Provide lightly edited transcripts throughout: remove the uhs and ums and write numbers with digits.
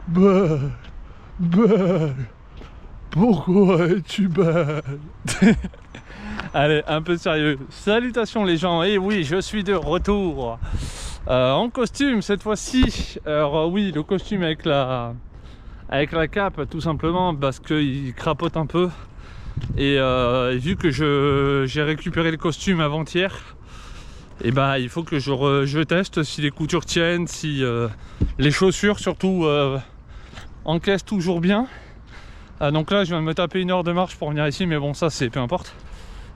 Belle, belle, pourquoi es-tu belle? Allez, un peu sérieux. Salutations les gens, et oui, je suis de retour. En costume cette fois-ci. Alors oui, le costume avec la cape, tout simplement, parce qu'il crapote un peu. Et vu que j'ai récupéré le costume avant-hier, et bah il faut que je teste si les coutures tiennent, si les chaussures surtout encaissent toujours bien. Donc là je viens de me taper 1 heure de marche pour venir ici, mais bon, ça c'est peu importe.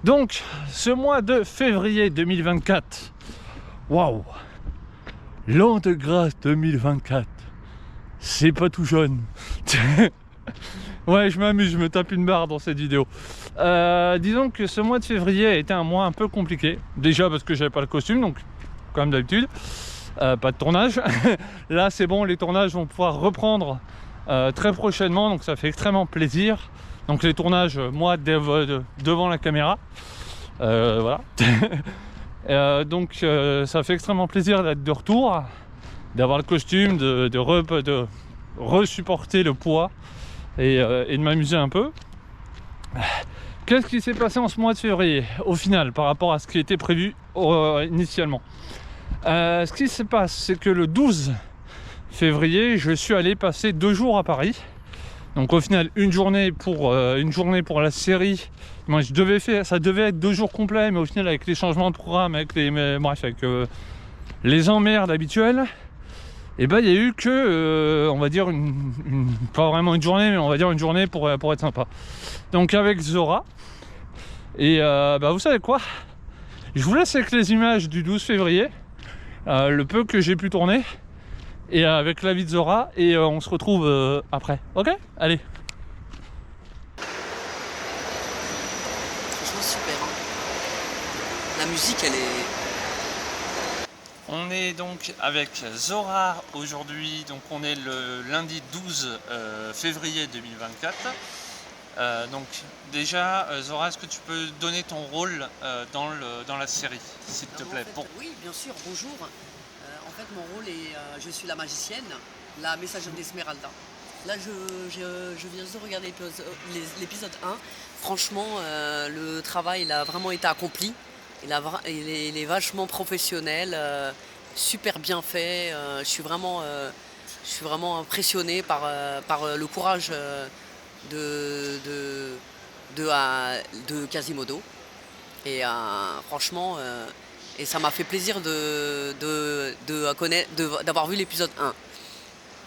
Donc ce mois de février 2024, waouh, l'an de grâce 2024, c'est pas tout jeune. Ouais, je m'amuse, je me tape une barre dans cette vidéo. Disons que ce mois de février a été un mois un peu compliqué. Déjà parce que j'avais pas le costume, donc comme d'habitude, pas de tournage. Là c'est bon, les tournages vont pouvoir reprendre très prochainement, donc ça fait extrêmement plaisir. Donc les tournages, moi devant la caméra, voilà. Donc ça fait extrêmement plaisir d'être de retour, d'avoir le costume, de resupporter le poids et de m'amuser un peu. Qu'est-ce qui s'est passé en ce mois de février au final par rapport à ce qui était prévu initialement? Ce qui se passe, c'est que le 12 février, je suis allé passer 2 jours à Paris. Donc au final, une journée pour la série. Moi, ça devait être 2 jours complets, mais au final, avec les changements de programme, avec les emmerdes habituelles, et ben il y a eu que on va dire pas vraiment une journée, mais on va dire une journée pour être sympa. Donc avec Zora, et vous savez quoi, je vous laisse avec les images du 12 février, le peu que j'ai pu tourner, et avec la vie de Zora, et on se retrouve après. Ok, allez. Franchement super, hein. La musique elle est... On est donc avec Zora aujourd'hui, donc on est le lundi 12 février 2024. Donc déjà, Zora, est-ce que tu peux donner ton rôle dans la série, s'il te plaît? Oui, bien sûr, bonjour. En fait, mon rôle est, je suis la magicienne, la messagère d'Esmeralda. Là, je viens de regarder l'épisode 1. Franchement, le travail il a vraiment été accompli. Il est vachement professionnel, super bien fait. Je suis vraiment impressionné par le courage de Quasimodo. Et franchement, et ça m'a fait plaisir d'avoir vu l'épisode 1.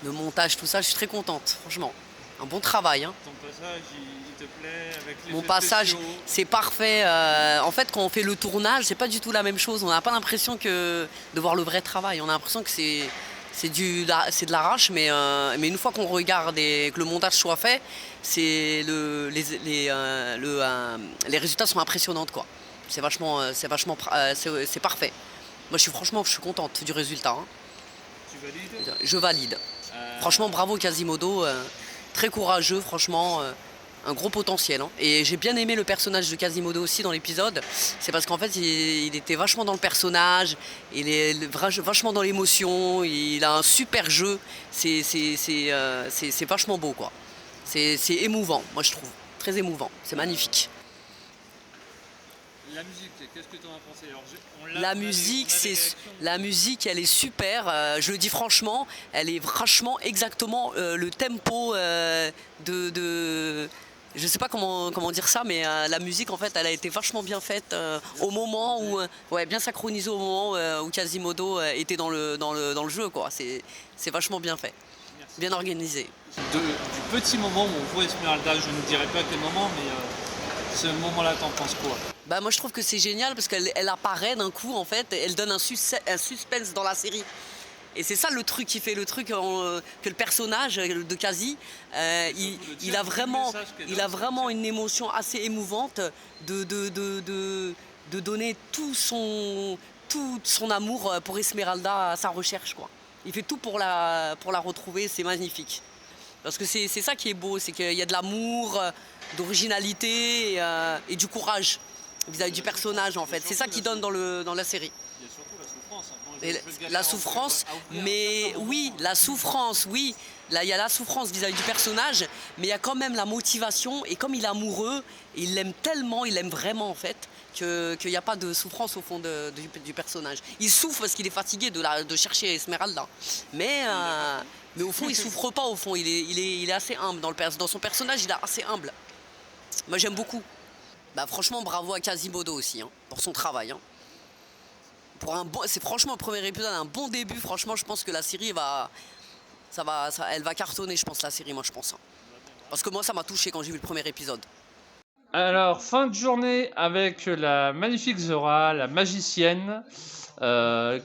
Le montage, tout ça, je suis très contente, franchement. Un bon travail, hein. Ton passage, il te plaît avec les Mon effets passage, spéciaux? c'est parfait. En fait, quand on fait le tournage, c'est pas du tout la même chose. On n'a pas l'impression de voir le vrai travail. On a l'impression que c'est de l'arrache, mais une fois qu'on regarde et que le montage soit fait, les résultats sont impressionnants, quoi. C'est parfait. Moi, je suis contente du résultat, hein. Tu valides? Je valide. Franchement, bravo Quasimodo, très courageux, franchement, un gros potentiel, hein. Et j'ai bien aimé le personnage de Quasimodo aussi dans l'épisode. C'est parce qu'en fait, il était vachement dans le personnage, il est vachement dans l'émotion, il a un super jeu. C'est vachement beau, quoi. C'est émouvant, moi je trouve. Très émouvant, c'est magnifique. La musique, qu'est-ce que tu en as pensé? Alors, La musique, elle est super. Je le dis franchement, elle est franchement exactement le tempo je sais pas comment dire ça, mais la musique en fait, elle a été vachement bien faite au moment où, bien synchronisée au moment où Quasimodo était dans le jeu, quoi. C'est vachement bien fait, bien organisé. Du petit moment où on voit Esmeralda, je ne dirais pas à quel moment, mais ce moment-là, t'en penses quoi? Bah moi je trouve que c'est génial parce qu'elle apparaît d'un coup, en fait, elle donne un suspense dans la série. Et c'est ça le truc qui fait le truc, que le personnage de Quasi, il a vraiment une émotion assez émouvante de donner tout son amour pour Esmeralda à sa recherche, quoi. Il fait tout pour la retrouver, c'est magnifique. Parce que c'est ça qui est beau, c'est qu'il y a de l'amour, d'originalité et du courage vis-à-vis du personnage, en fait. C'est ça qui donne dans la série. Il y a surtout la souffrance. souffrance. Bon, Et la souffrance, mais oui, la souffrance, oui. Là, il y a la souffrance vis-à-vis du personnage, mais il y a quand même la motivation. Et comme il est amoureux, il l'aime tellement, il l'aime vraiment en fait, qu'il n'y a pas de souffrance au fond du personnage. Il souffre parce qu'il est fatigué de chercher Esmeralda. Mais au fond, il souffre pas au fond. Il est assez humble dans son personnage. Il est assez humble. Moi, j'aime beaucoup. Bah, franchement, bravo à Quasimodo aussi hein, pour son travail. Hein. C'est franchement un premier épisode, un bon début. Franchement, je pense que la série elle va cartonner, je pense, la série, moi, je pense. Hein. Parce que moi, ça m'a touché quand j'ai vu le premier épisode. Alors, fin de journée avec la magnifique Zora, la magicienne,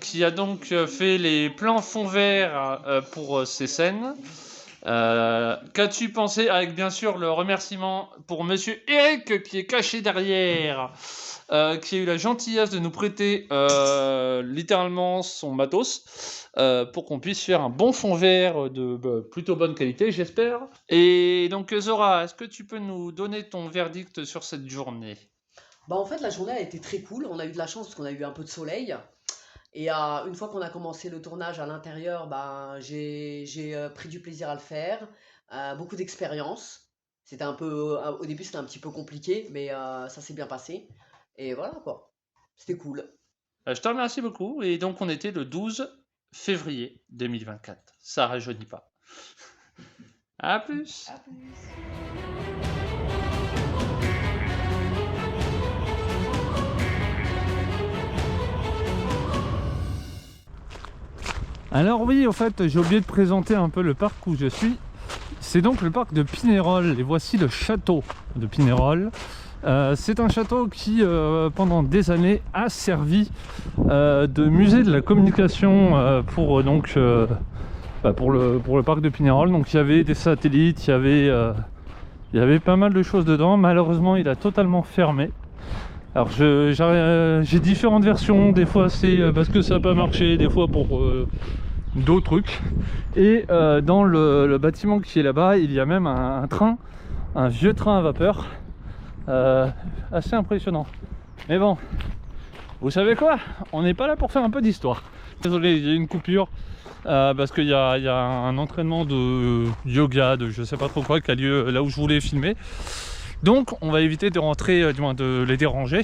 qui a donc fait les plans fond vert pour ces scènes. Qu'as-tu pensé, avec bien sûr le remerciement pour monsieur Eric qui est caché derrière, qui a eu la gentillesse de nous prêter littéralement son matos pour qu'on puisse faire un bon fond vert de plutôt bonne qualité, j'espère. Et donc Zora, est-ce que tu peux nous donner ton verdict sur cette journée? Bah en fait, la journée a été très cool. On a eu de la chance parce qu'on a eu un peu de soleil. Et une fois qu'on a commencé le tournage à l'intérieur, bah, j'ai pris du plaisir à le faire. Beaucoup d'expérience. C'était au début, c'était un petit peu compliqué, mais ça s'est bien passé. Et voilà quoi. C'était cool. Je te remercie beaucoup. Et donc on était le 12 février 2024. Ça rajeunit pas. À plus. À plus. Alors oui, en fait, j'ai oublié de présenter un peu le parc où je suis. C'est donc le parc de Pinerol et voici le château de Pinerol. C'est un château qui, pendant des années, a servi de musée de la communication pour le parc de Pinerol. Donc il y avait des satellites, il y avait pas mal de choses dedans. Malheureusement, il a totalement fermé. Alors j'ai différentes versions, des fois c'est parce que ça n'a pas marché, des fois pour d'autres trucs. Et dans le bâtiment qui est là-bas, il y a même un train, un vieux train à vapeur, assez impressionnant. Mais bon, vous savez quoi, on n'est pas là pour faire un peu d'histoire. Désolé, il y a une coupure parce qu'il y a un entraînement de yoga, de je sais pas trop quoi, qui a lieu là où je voulais filmer. Donc on va éviter de rentrer, du moins de les déranger.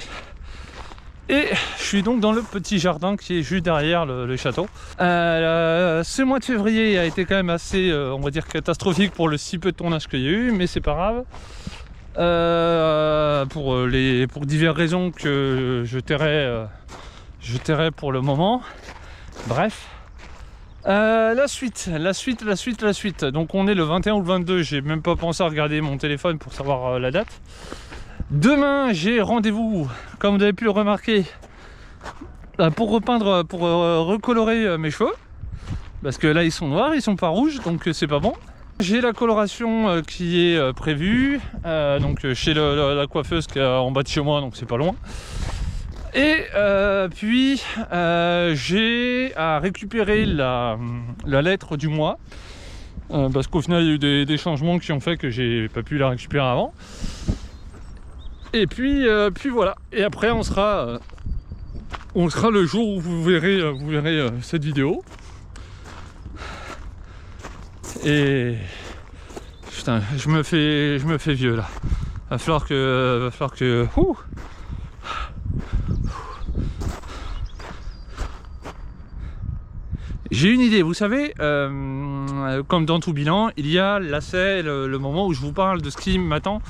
Et je suis donc dans le petit jardin qui est juste derrière le château. Ce mois de février a été quand même assez, on va dire, catastrophique pour le si peu de tournage qu'il y a eu, mais c'est pas grave. Pour diverses raisons que je tairai pour le moment. Bref. La suite. Donc on est le 21 ou le 22, j'ai même pas pensé à regarder mon téléphone pour savoir la date. Demain j'ai rendez-vous, comme vous avez pu le remarquer, pour repeindre, pour recolorer mes cheveux. Parce que là ils sont noirs, ils sont pas rouges, donc c'est pas bon. J'ai la coloration qui est prévue, donc chez la coiffeuse qui est en bas de chez moi, donc c'est pas loin. Et puis j'ai à récupérer la lettre du mois parce qu'au final il y a eu des changements qui ont fait que j'ai pas pu la récupérer avant. Et puis voilà. Et après on sera le jour où vous verrez cette vidéo. Et putain, je me fais vieux là. Va falloir que. J'ai une idée, vous savez, comme dans tout bilan, il y a là c'est le moment où je vous parle de ce qui m'attend,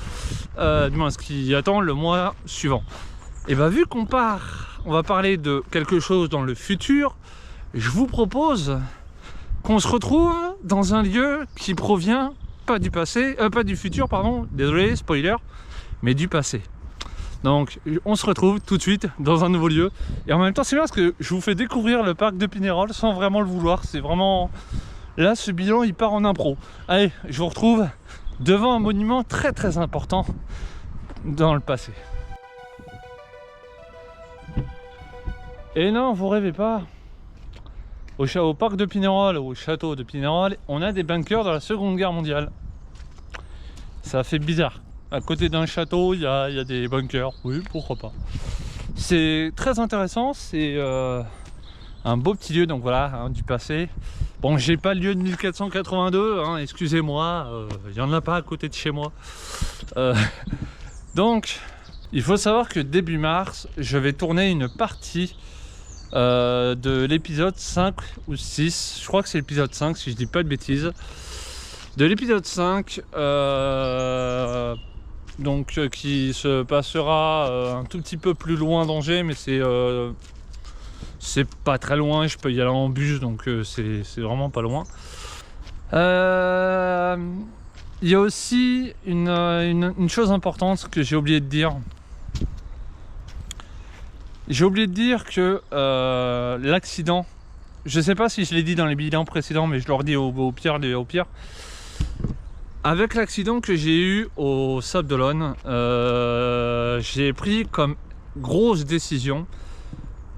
du moins ce qui attend le mois suivant. Et bah vu qu'on va parler de quelque chose dans le futur, je vous propose qu'on se retrouve dans un lieu qui provient pas du passé, pas du futur, pardon, désolé, spoiler, mais du passé. Donc on se retrouve tout de suite dans un nouveau lieu. Et en même temps c'est bien parce que je vous fais découvrir le parc de Pinerol sans vraiment le vouloir. C'est vraiment... Là ce bilan il part en impro. Allez, je vous retrouve devant un monument très très important dans le passé. Et non, vous rêvez pas. Au parc de Pinerol, au château de Pinerol, on a des bunkers de la Seconde Guerre mondiale. Ça fait bizarre. À côté d'un château, il y a des bunkers. Oui, pourquoi pas. C'est très intéressant. C'est un beau petit lieu, donc voilà, hein, du passé. Bon, j'ai pas le lieu de 1482, hein, excusez-moi, il n'y en a pas à côté de chez moi. Donc, il faut savoir que début mars, je vais tourner une partie de l'épisode 5 ou 6, je crois que c'est l'épisode 5 si je dis pas de bêtises. De l'épisode 5, donc qui se passera un tout petit peu plus loin d'Angers, mais c'est pas très loin, je peux y aller en bus, donc c'est vraiment pas loin. Il y a aussi une chose importante que j'ai oublié de dire. J'ai oublié de dire que l'accident, je sais pas si je l'ai dit dans les bilans précédents, mais je leur dis au pire. Avec l'accident que j'ai eu au Sables d'Olonne, j'ai pris comme grosse décision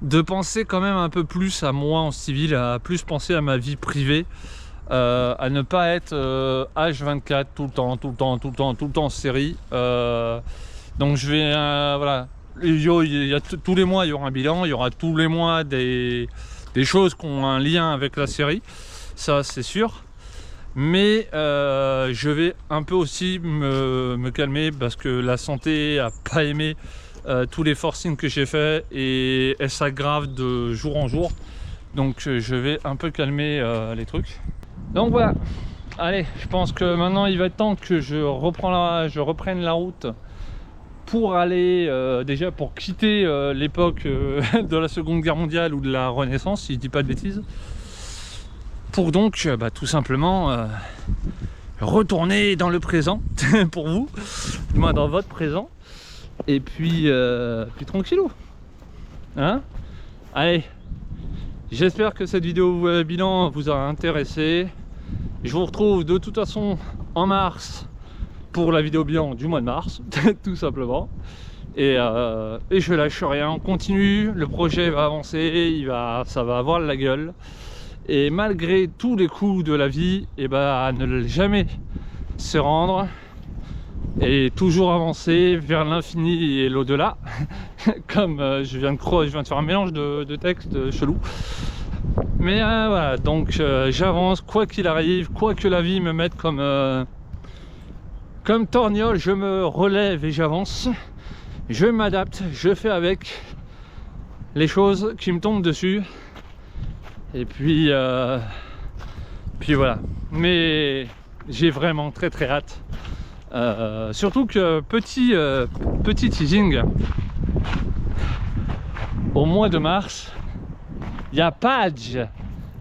de penser quand même un peu plus à moi en civil, à plus penser à ma vie privée, à ne pas être H24 tout le temps en série. Donc je vais, voilà, tous les mois il y aura un bilan, il y aura tous les mois des choses qui ont un lien avec la série, ça c'est sûr. Mais je vais un peu aussi me calmer parce que la santé a pas aimé tous les forcings que j'ai fait et elle s'aggrave de jour en jour. Donc je vais un peu calmer les trucs. Donc voilà, allez, je pense que maintenant il va être temps que je reprenne la route pour aller déjà pour quitter l'époque de la Seconde Guerre mondiale ou de la Renaissance, si je dis pas de bêtises. Pour donc tout simplement retourner dans le présent pour vous, moi dans votre présent, et puis tranquillou, hein. Allez, j'espère que cette vidéo bilan vous a intéressé. Je vous retrouve de toute façon en mars pour la vidéo bilan du mois de mars tout simplement, et je lâche rien, on continue, le projet va avancer, ça va avoir la gueule. Et malgré tous les coups de la vie, à ne jamais se rendre et toujours avancer vers l'infini et l'au-delà. Comme je viens de faire un mélange de textes chelous. Mais voilà, donc j'avance quoi qu'il arrive, quoi que la vie me mette comme torgnole, je me relève et j'avance. Je m'adapte, je fais avec les choses qui me tombent dessus. Et puis voilà, mais j'ai vraiment très hâte, surtout que petit teasing, au mois de mars il y a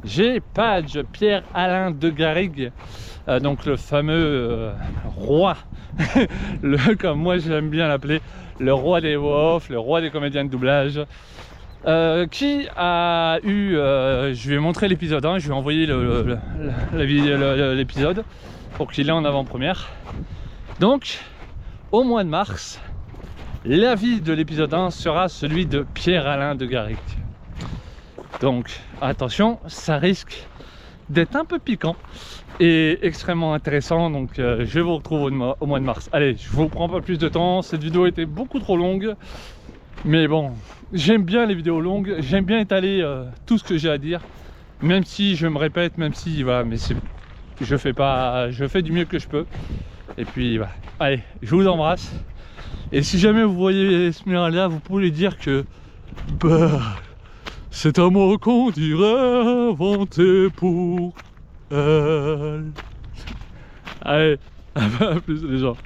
j'ai Padge, Pierre-Alain de Garrigues, donc le fameux roi comme moi j'aime bien l'appeler, le roi des voix off, le roi des comédiens de doublage, qui a eu, je lui ai montré l'épisode 1, je lui ai envoyé l'épisode pour qu'il ait en avant-première. Donc au mois de mars, l'avis de l'épisode 1 sera celui de Pierre-Alain de Garrigues. Donc attention, ça risque d'être un peu piquant et extrêmement intéressant. Donc je vous retrouve au mois de mars. Allez, je vous prends pas plus de temps, cette vidéo était beaucoup trop longue. Mais bon, j'aime bien les vidéos longues, j'aime bien étaler tout ce que j'ai à dire, même si je me répète, même si voilà, mais je fais du mieux que je peux. Et puis voilà, allez, je vous embrasse. Et si jamais vous voyez Esmeralda, vous pouvez dire que c'est un mot qu'on dirait inventé pour elle. Allez, à plus les gens.